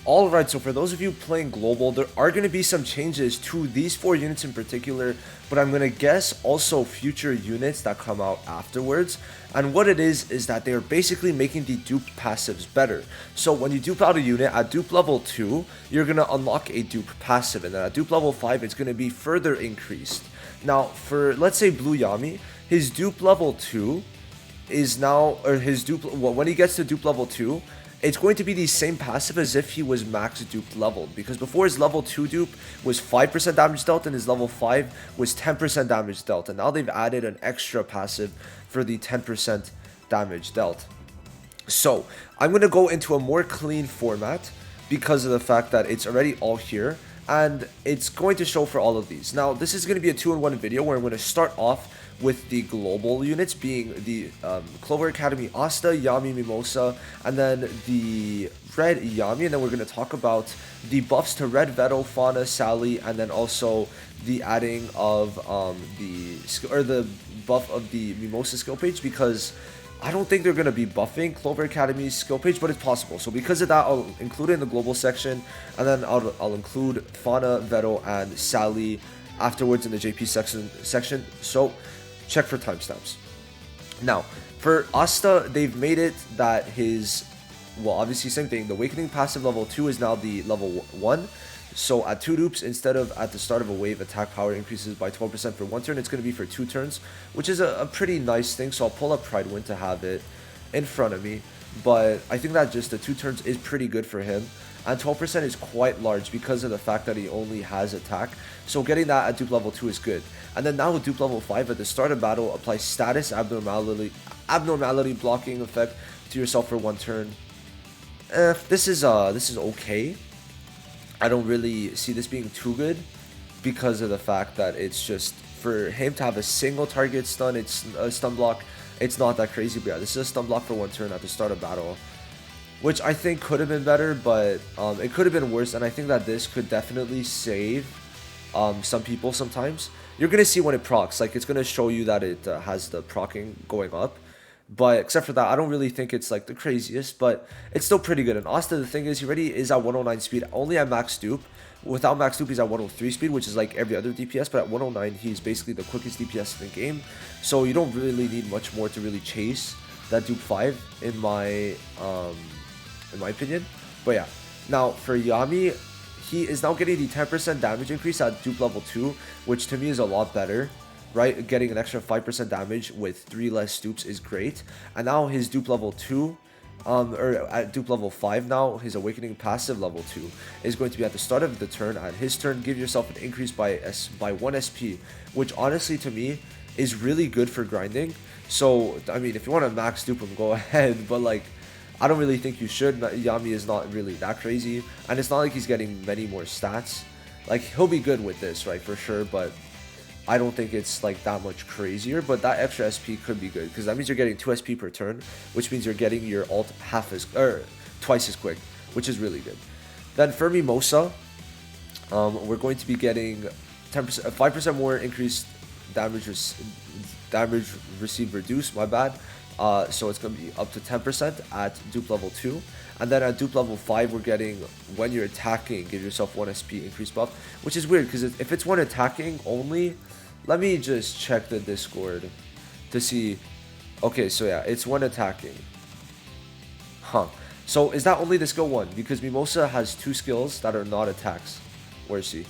Alright, so for those of you playing global, there are going to be some changes to these 4 units in particular, but I'm going to guess also future units that come out afterwards. And what it is that they're basically making the dupe passives better. So when you dupe out a unit at dupe level 2, you're going to unlock a dupe passive, and then at dupe level 5, it's going to be further increased. Now, for, let's say, Blue Yami, his dupe level 2 is now, or his dupe, well, when he gets to dupe level 2, it's going to be the same passive as if he was max dupe leveled, because before his level 2 dupe was 5% damage dealt and his level 5 was 10% damage dealt, and now they've added an extra passive for the 10% damage dealt. So I'm going to go into a more clean format because of the fact that it's already all here, and it's going to show for all of these. Now this is going to be a 2-in-1 video where I'm going to start off with the global units being the Clover Academy Asta, Yami, Mimosa, and then the Red Yami, and then we're going to talk about the buffs to Red, Vetto, Fauna, Sally, and then also the adding of the buff of the Mimosa skill page, because I don't think they're going to be buffing Clover Academy's skill page, but it's possible. So because of that, I'll include it in the global section, and then I'll include Fauna, Vetto, and Sally afterwards in the JP section. So check for timestamps. Now, for Asta, they've made it that his, well, obviously same thing, the Awakening passive level 2 is now the level 1. So at 2 dupes, instead of at the start of a wave, attack power increases by 12% for 1 turn, it's going to be for 2 turns, which is a pretty nice thing. So I'll pull up Pride Wind to have it in front of me, but I think that just the 2 turns is pretty good for him. And 12% is quite large because of the fact that he only has attack. So getting that at dupe level 2 is good. And then now with dupe level 5, at the start of battle, apply status abnormality blocking effect to yourself for 1 turn. This is okay. I don't really see this being too good because of the fact that it's just for him to have a single target stun. It's a stun block. It's not that crazy, but yeah, this is a stun block for 1 turn at the start of battle, which I think could have been better, but it could have been worse. And I think that this could definitely save some people sometimes. You're going to see when it procs, like it's going to show you that it has the procking going up. But except for that, I don't really think it's like the craziest, but it's still pretty good. And Asta, the thing is, he already is at 109 speed, only at max dupe. Without max dupe, he's at 103 speed, which is like every other DPS, but at 109, he's basically the quickest DPS in the game. So you don't really need much more to really chase that dupe 5, in my opinion. But yeah, now for Yami, he is now getting the 10% damage increase at dupe level 2, which to me is a lot better, right? Getting an extra 5% damage with 3 less dupes is great. And now his dupe level 2, or at dupe level 5 now, his Awakening passive level 2 is going to be at the start of the turn. At his turn, give yourself an increase by 1 SP, which honestly to me is really good for grinding. So, I mean, if you want to max dupe him, go ahead, but like, I don't really think you should. Yami is not really that crazy, and it's not like he's getting many more stats. Like, he'll be good with this, right, for sure, but I don't think it's like that much crazier. But that extra SP could be good, because that means you're getting 2 SP per turn, which means you're getting your ult twice as quick, which is really good. Then for Mimosa, we're going to be getting 5% more increased damage received reduced, my bad. So it's going to be up to 10% at dupe level 2. And then at dupe level 5, we're getting, when you're attacking, give yourself 1 SP increase buff, which is weird, because if it's when attacking only, let me just check the Discord to see. Okay, so yeah, it's when attacking. So is that only the skill 1? Because Mimosa has 2 skills that are not attacks. Where is she?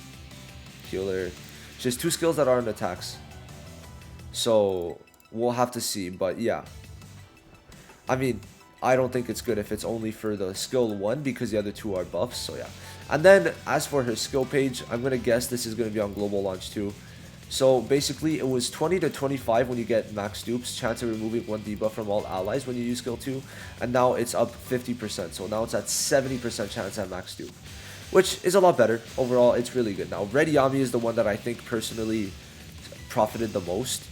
Healer. She has 2 skills that aren't attacks. So we'll have to see, but yeah. I mean, I don't think it's good if it's only for the skill 1, because the other 2 are buffs, so yeah. And then as for her skill page, I'm going to guess this is going to be on global launch too. So basically, it was 20 to 25 when you get max dupes, chance of removing 1 debuff from all allies when you use skill 2, and now it's up 50%, so now it's at 70% chance at max dupe, which is a lot better. Overall, it's really good. Now, Red Yami is the one that I think personally profited the most.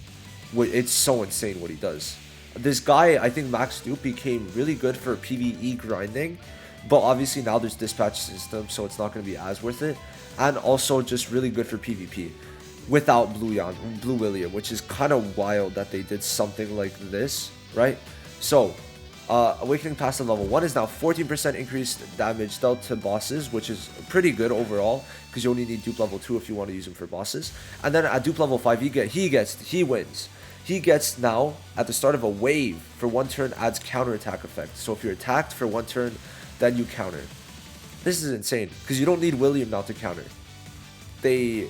It's so insane what he does. This guy, I think max dupe became really good for PvE grinding, but obviously now there's dispatch system, so it's not going to be as worth it. And also just really good for PvP without Blue William, which is kind of wild that they did something like this, right? So Awakening Passive level 1 is now 14% increased damage dealt to bosses, which is pretty good overall, because you only need Dupe level 2 if you want to use him for bosses. And then at Dupe level 5, he wins. He gets now, at the start of a wave, for 1 turn adds counterattack effect. So if you're attacked for 1 turn, then you counter. This is insane, because you don't need William now to counter. They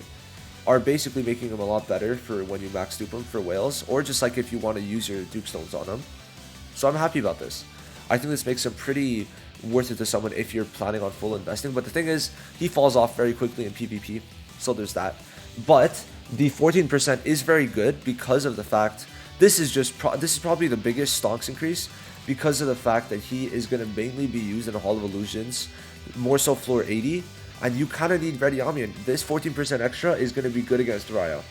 are basically making him a lot better for when you max dupe him for whales, or just like if you want to use your dupe stones on him. So I'm happy about this. I think this makes him pretty worth it to someone if you're planning on full investing. But the thing is, he falls off very quickly in PvP, so there's that. But the 14% is very good because of the fact this is probably the biggest stonks increase, because of the fact that he is going to mainly be used in a Hall of Illusions, more so floor 80, and you kind of need Ready Omni, and this 14% extra is going to be good against Raya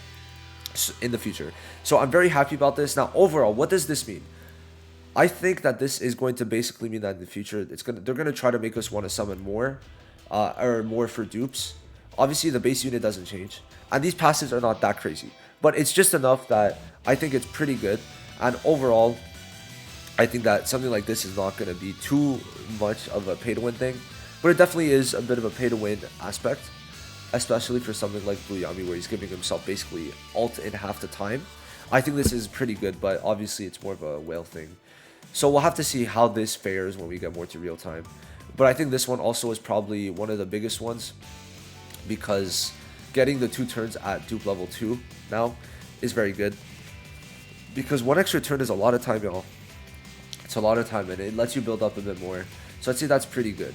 in the future. So I'm very happy about this. Now overall, what does this mean? I think that this is going to basically mean that in the future, they're gonna try to make us want to summon more, or more for dupes. Obviously, the base unit doesn't change, and these passives are not that crazy, but it's just enough that I think it's pretty good. And overall, I think that something like this is not gonna be too much of a pay-to-win thing, but it definitely is a bit of a pay-to-win aspect, especially for something like Blue Yami, where he's giving himself basically ult in half the time. I think this is pretty good, but obviously it's more of a whale thing. So we'll have to see how this fares when we get more to real time. But I think this one also is probably one of the biggest ones, because getting the 2 turns at Dupe level 2 now is very good. Because 1 extra turn is a lot of time, y'all. It's a lot of time, and it lets you build up a bit more. So I'd say that's pretty good.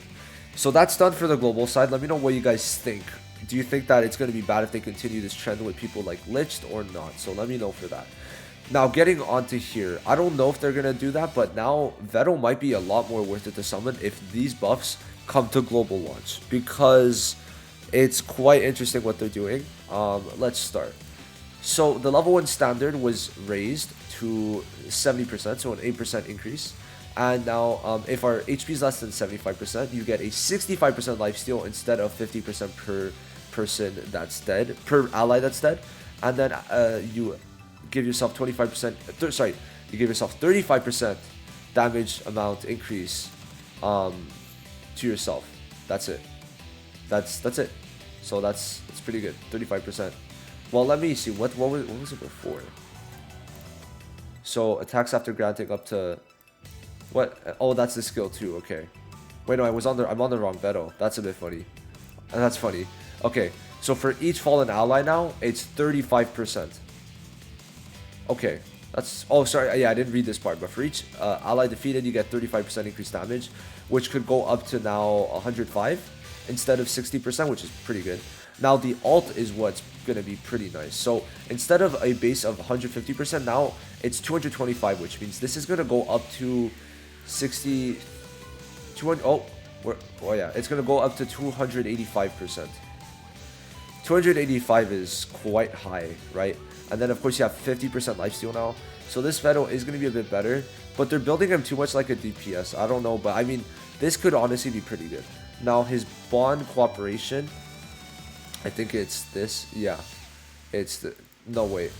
So that's done for the global side. Let me know what you guys think. Do you think that it's going to be bad if they continue this trend with people like Liched or not? So let me know for that. Now, getting onto here, I don't know if they're going to do that, but now Vetto might be a lot more worth it to summon if these buffs come to global launch, because it's quite interesting what they're doing. Let's start. So the level 1 standard was raised to 70%, so an 8% increase. And now if our HP is less than 75%, you get a 65% lifesteal instead of 50% per person that's dead, per ally that's dead. And then you give yourself 25%, sorry, you give yourself 35% damage amount increase to yourself. That's it. That's it. So that's pretty good. 35%. Well, let me see. What was it before? So attacks after granting up to what? Oh, that's the skill too. Okay. Wait, no, I'm on the wrong Vetto. That's a bit funny. That's funny. Okay. So for each fallen ally now, it's 35%. Okay, that's, oh sorry, yeah, I didn't read this part, but for each ally defeated, you get 35% increased damage, which could go up to now 105 instead of 60%, which is pretty good. Now the alt is what's gonna be pretty nice. So instead of a base of 150%, now it's 225, which means this is gonna go up to 200, oh yeah, it's gonna go up to 285%. 285 is quite high, right? And then of course you have 50% lifesteal now. So this Vetto is going to be a bit better, but they're building him too much like a DPS. I don't know, but I mean, this could honestly be pretty good. Now his bond cooperation, I think it's this. Yeah, it's the, no wait.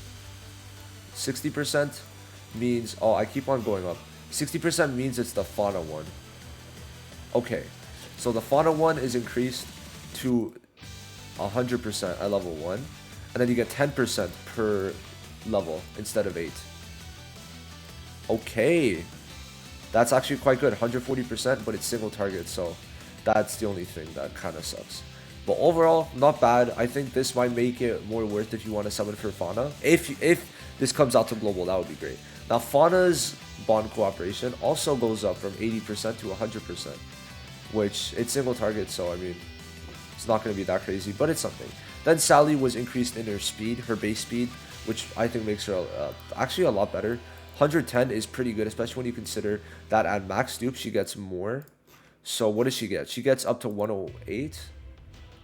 60% means, oh, I keep on going up. 60% means it's the Fauna one. Okay, so the Fauna one is increased to 100% at level 1, and then you get 10% per level instead of 8. Okay, that's actually quite good. 140%, but it's single target, so that's the only thing that kind of sucks. But overall, not bad. I think this might make it more worth if you want to summon for Fauna. If this comes out to global, that would be great. Now Fauna's bond cooperation also goes up from 80% to 100%, which it's single target, so I mean, it's not going to be that crazy, but it's something. Then Sally was increased in her speed, her base speed, which I think makes her actually a lot better. 110 is pretty good, especially when you consider that at max dupe she gets more. So what does she get? She gets up to 108.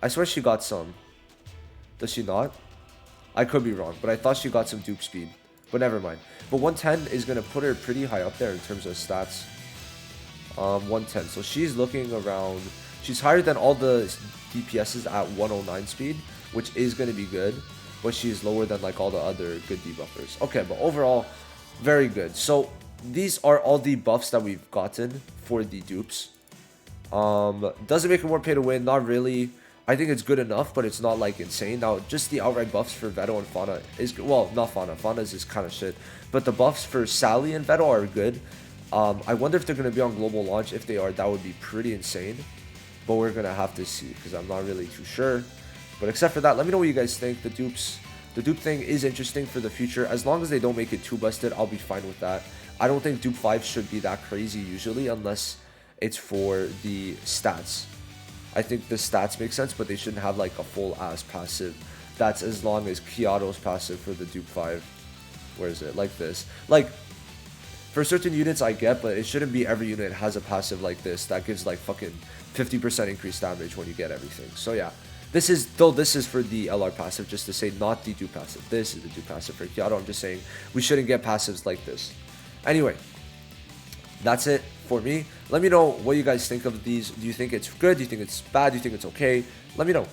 I swear she got some. Does she not? I could be wrong, but I thought she got some dupe speed. But never mind. But 110 is going to put her pretty high up there in terms of stats. 110. So she's looking around. She's higher than all the DPSs at 109 speed, which is going to be good. But she's lower than like all the other good debuffers. Okay, but overall, very good. So these are all the buffs that we've gotten for the dupes. Doesn't make it more pay to win, not really. I think it's good enough, but it's not like insane. Now, just the outright buffs for Vetto and Fauna is, well, not Fauna. Fauna's is kind of shit. But the buffs for Sally and Vetto are good. I wonder if they're going to be on global launch. If they are, that would be pretty insane. But we're going to have to see, because I'm not really too sure. But except for that, let me know what you guys think. The dupe thing is interesting for the future. As long as they don't make it too busted, I'll be fine with that. I don't think Dupe 5 should be that crazy usually, unless it's for the stats. I think the stats make sense, but they shouldn't have like a full ass passive. That's as long as Kyoto's passive for the Dupe 5. Where is it? Like this. Like, for certain units I get, but it shouldn't be every unit has a passive like this that gives like fucking 50% increased damage when you get everything. So yeah, this is for the LR passive, just to say, not the Dupe passive. This is the Dupe passive for Kyoto. I'm just saying we shouldn't get passives like this. Anyway, that's it for me. Let me know what you guys think of these. Do you think it's good? Do you think it's bad? Do you think it's okay? Let me know.